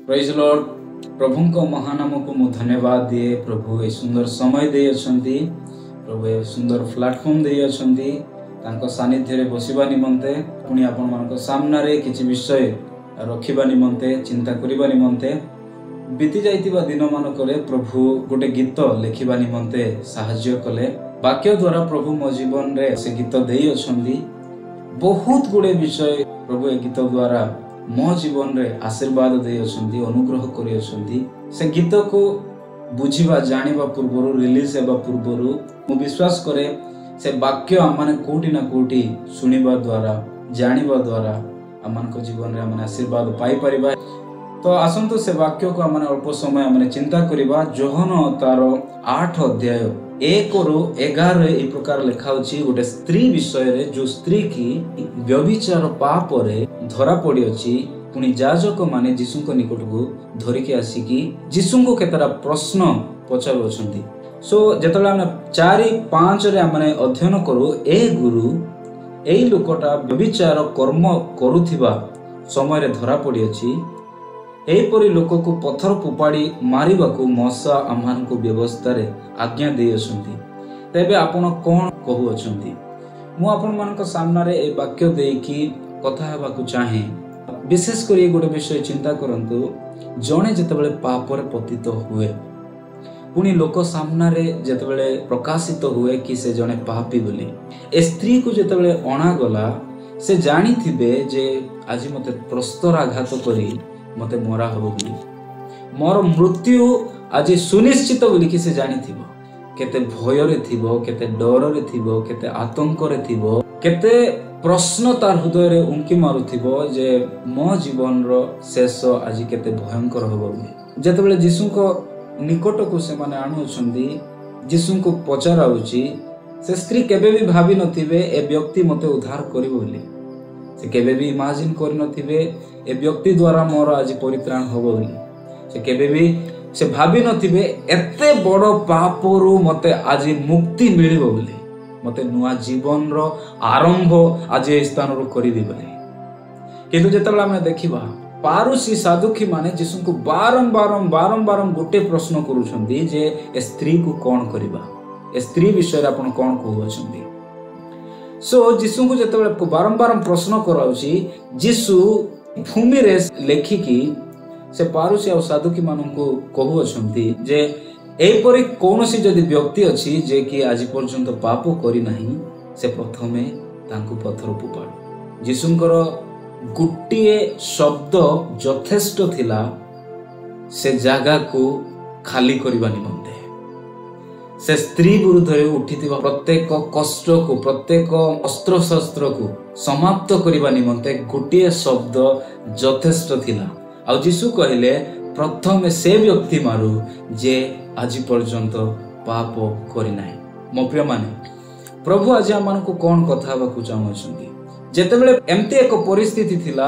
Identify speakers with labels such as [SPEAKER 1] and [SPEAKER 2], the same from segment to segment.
[SPEAKER 1] Praise Lord. प्रभु को महानाम को मु धन्यवाद दिए। प्रभु ए सुंदर समय दे अछंती, प्रभु ए सुंदर प्लेटफॉर्म दे अछंती तांको सानिध्य रे बसिबा निमंते पुनी आपन मानको सामना रे किछि विषय रखिबा निमंते चिंता करिबा निमंते बीती जाइतिबा दिन मानकरे प्रभु गोटे गीत लिखिबा निमंते सहाय्य कले। वाक्य द्वारा प्रभु मो जीवन रे से गीत देई अछंती। बहुत गुडे विषय प्रभु ए गीत द्वारा मो जीवन रे आशीर्वाद दे अछंती, अनुग्रह करि अछंती। से गीत को बुझिबा जानिबा पूर्वरु रिलीज हेबा पूर्वरु मु विश्वास करे से वाक्य आमने कोटी ना कोटी सुनिबा द्वारा जानिबा द्वारा आमनको जीवन रे आमने आशीर्वाद पाई परिबा। तो आसंतु से वाक्य को आमने अल्प समय आमने चिंता करिबा। जोहन तार 8 अध्याय 1 रु 11 ए प्रकार लिखा होची गोटे स्त्री विषय रे, जो स्त्री की व्यभिचार पाप रे धरा पड़ी अछि। पुनी जाजक माने यीशु को निकट को धरि के आसी कि यीशु को केतरा प्रश्न पचारु अछंती। सो जेतला हम 4-5 रे हमने अध्ययन करू, ए गुरु एई लोकटा व्यभिचार कर्म करूथिबा समय रे धरा पड़ी अछि। एपरी लोक को पत्थर फोपाड़ी मारिबा को मौसा आमान को व्यवस्था रे आज्ञा दे अछंती। तेबे आपण कोन कहू अछंती? मु आपण मानक सामना रे ए वाक्य देई कि कथा हेबा को चाहे। विशेष करी गोटे विषय चिंता करंतु, जणे जेतेबेले पाप रे पतित हुए पुनी लोक सामना रे जेतेबेले प्रकाशित हुए कि से जणे पापी बोली, ए स्त्री को जेतेबेले अणा गला से जानी थिबे जे आज मते प्रस्तर आघात करी मते मरा हबो बोली, मोर मृत्यु आज सुनिश्चित बोली कि से जानी थिबो। केते भय रे थिबो, केते डर रे थिबो, केते आतंक रे थिबो, केते प्रश्न तार हृदय रे उंकी मारुथिबो जे मो जीवन रो शेष आज केते भयंकर हबो बोली। जेतेबेले यीशु को निकट को से माने आनु छंदी, यीशु को पचारा होची, से स्त्री केबे भी भाबी नथिबे ए व्यक्ति मते उद्धार करिवो बोली। से केबे भी इमेजिन कर नथिबे ए व्यक्ति द्वारा मोर आज परित्राण हबो बोली। से केबे भी से भाबी नथिबे एते बड़ पापरु मते आज मुक्ति मिलिबो बोली, मते नुआ जीवन रो आरंभ आज ए स्थान रो करिबी बोली। किंतु जेतबेला हम देखिबा पारुसी साधुकी माने यीशु को बारंबार गोटे प्रश्न करूछंदी जे ए स्त्री को कोन करिबा, ए स्त्री विषय आपण कोन कहू अछंदी। सो यीशु को जेतबेले बारंबार प्रश्न कराउची, यीशु भूमि रे लेखिकी से पारुसी आ साधुकी माननको कहू अछंती जे एपरि कोनोसी जदि व्यक्ति अछि जे कि आज पर्यंत पाप करि नाही, से प्रथमे तांको पत्थर फोपाडु। यीशुंकर गुटिए शब्द यथेष्ट थिला से जागा को खाली करबा निमंते। से स्त्री विरुद्ध रे उठिथिबा प्रत्येक कष्ट को, प्रत्येक अस्त्र शस्त्र को समाप्त करबा निमंते गुटिए शब्द यथेष्ट थिला। आ यीशु कहले प्रथमे से व्यक्ति मारू जे आज पर्यंत पाप करि नाही। मो प्रिय माने, प्रभु आज हमन को कोन कथा बाकू चाहू छथि। जेतेबेले एमते एक परिस्थिति थिला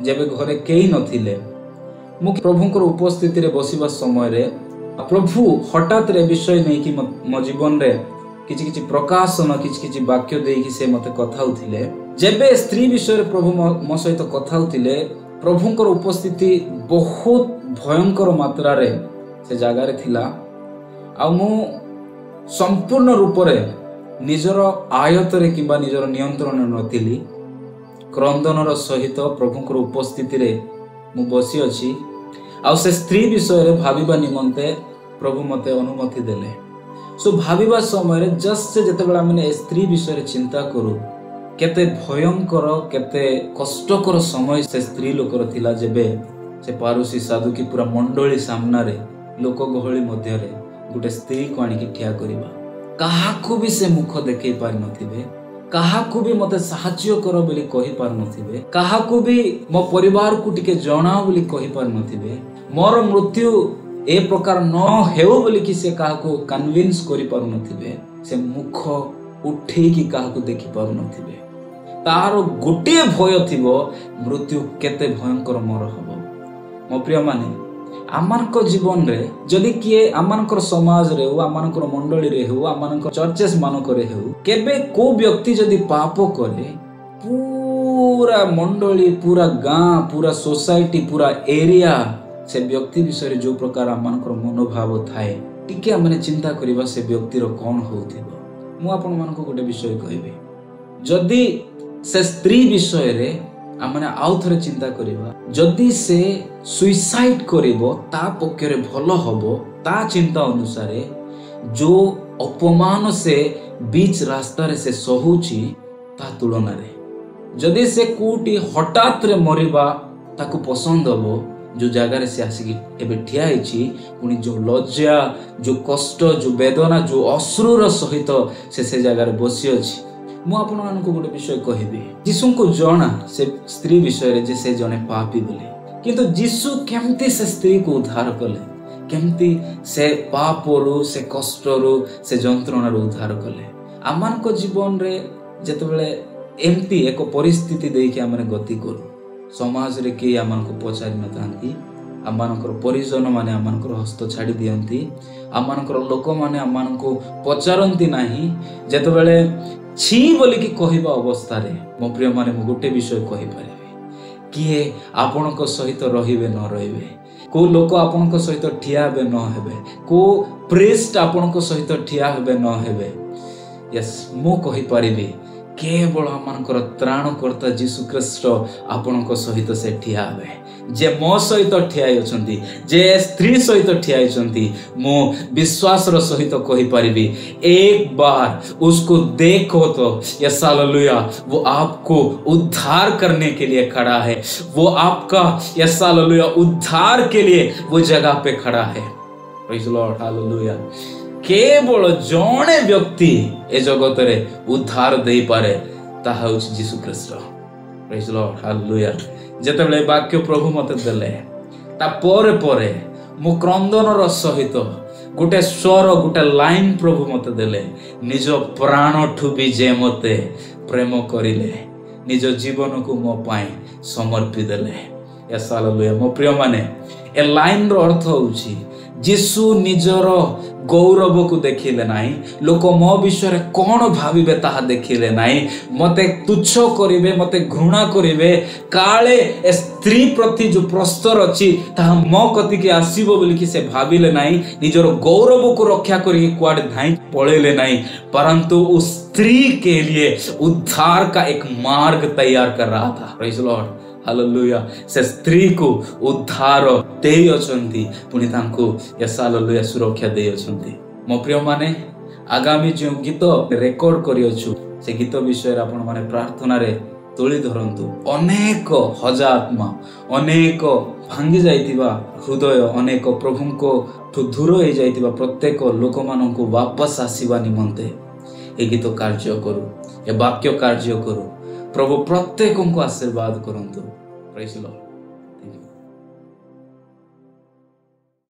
[SPEAKER 1] जेबे घरे केही नथिले, मु प्रभुंकर उपस्थिति रे बसिबा समय रे प्रभु हठात रे विषय नै कि मो जीवन रे किछि प्रकाशन किछि वाक्य देई कि से मते कथा होथिले। जेबे स्त्री विषय रे प्रभु मो सहित कथा होथिले, प्रभुंकर उपस्थिति बहुत भयंकर मात्रा रे से जागा रे थिला। आ मु संपूर्ण रूप रे निजर आयत रे किबा निजर नियंत्रण नथिली। क्रंदनर सहित प्रभुंकर उपस्थिति रे मु बसी अछि। आ से स्त्री विषय रे भाबिबा निमंते प्रभु मते अनुमति देले। सो भाबिबा समय रे जस्ट जेतेबेला माने स्त्री विषय रे चिंता करू, केते भयंकर केते कष्टकर समय से स्त्री लोकर थिला। जेबे से पारुसी साधु की पूरा मंडली सामना रे लोक गहली मध्य रे गोटे स्त्री को आनी की ठिया करिबा, काहाकू भी से मुख देखै पार नथिबे, काहाकू भी मते सहाय्य करो बोली कहि पार नथिबे, काहाकू भी मो परिवार को टिके जणाओ बोली कहि पार नथिबे, मोर मृत्यु ए प्रकार न हेउ बोली कि से काहाकू कन्विंस करि पार नथिबे, से मुख उठे कि काहाकू देखि पार नथिबे। तार गोटे भय थिबो मृत्यु केते भयंकर मोर हबो। मो प्रिय माने, आमानक जीवन रे जदि किए आमानकर समाज रे हो, आमानकर मंडली रे हो, आमानकर चर्चेस मानक रे हो, केबे को व्यक्ति जदि पाप करे, पूरा मंडली, पूरा गां, पूरा सोसाइटी, पूरा एरिया से व्यक्ति विषय जो प्रकार आम मनोभाव थाए टिके आम चिंता करवा से व्यक्तिर कौन होथिबो। मु आपण मानक गोटे विषय कहबी, जदि से स्त्री विषय रे आमने आउ थरे चिंता करिबा, जदि से सुइसाइड करिवो ता पक्षरे भलो हबो ता चिंता अनुसारे जो अपमान से बीच रास्ता रे से सहूची ता तुलना रे जदि से कोटी हठात रे मरिबा ताकू पसंद हबो, जो जगह से आसिक एबे ठिया होइछि पुनी जो लज्जा जो कष्ट जो वेदना जो अश्रुर सहित से जगह बसी अछि। मु आपण मानक गोटे विषय कहबी, यीशु को जना से स्त्री विषय रे जे से जने पापी बोले, किंतु यीशु केमती से स्त्री को उद्धार कले, केमती से पापरु से कष्टरु से जंत्रणा उद्धार कले। आमान को जीवन रे जेतबेले एमती एक परिस्थिति देखे आमने गति करू, समाज रे के आमान को पचारि न थांती, आमानकर परिजन माने आमानकर हस्त छाड़ी दियंती, आमानकर लोक माने आमान को पचारंती नाही। जेतबेले छी बोली कि कहबा अवस्था रे मो प्रिय माने मु गोटे विषय कहि परिबे, किए आपनक सहित रहिबे न रहिबे, को लोक आपनक सहित ठिया हेबे न हेबे, को प्रेस्ट आपनक सहित ठिया हेबे न हेबे। यस मु कहि परिबे केवल आमानकर त्राणकर्ता जीशु ख्रीष्ट आपनक सहित से ठिया हेबे, जे मो सहित ठिया होछंती, जे स्त्री सहित ठिया होछंती। मो विश्वास रो सहित कहि परिबी, एक बार उसको देखो तो यस हालेलुया, वो आपको उद्धार करने के लिए खड़ा है, वो आपका यस हालेलुया उद्धार के लिए वो जगह पे खड़ा है। Praise Lord hallelujah. केवल जणे व्यक्ति ए जगत रे उद्धार दे पारे ताहा होछि जीशु ख्रीष्ट। Praise Lord hallelujah. जेतेबेले वाक्य प्रभु मते देले ता परे परे मु क्रंदनर सहित गोटे स्वर गोटे लाइन प्रभु मते देले, निज प्राण ठु भी जे मते प्रेम करिले निज जीवन को मो पाए समर्पि देले। Yes hallelujah. मो प्रिय माने ए लाइन रो अर्थ होछि जीशु निजर गौरव को देखिले नाही, लोक मो विषय कौन भाविबे ताहा देखिले नाही, मते तुच्छ करिवे, मते घृणा करिवे, काले ए स्त्री प्रति जो प्रस्तर अछि ताहा मो कति के आसीबो बोली कि से भाविले नाही, निजर गौरव को रक्षा करि कुआडे धाई पळेले नाही, परंतु उस स्त्री के लिए उद्धार का एक मार्ग तैयार कर रहा था। Praise Lord hallelujah. से स्त्री को उद्धार देई अछंती, पुनी तांको यस हालेलुया सुरक्षा देई अछंती। मो प्रिय माने आगामी जो गीत रेकॉर्ड करि अछु से गीत विषय आपण माने प्रार्थना रे तोली धरंतु। अनेक हजार आत्मा, अनेक भांगी जाइतिबा हृदय, अनेक प्रभुको दूर हो जाइतिबा प्रत्येक लोक माननकु वापस आसीबा निमंते ए गीत कार्य करू, ए वाक्य कार्य करू। प्रभु प्रत्येक को आशीर्वाद करंतु। Praise the Lord. Thank you.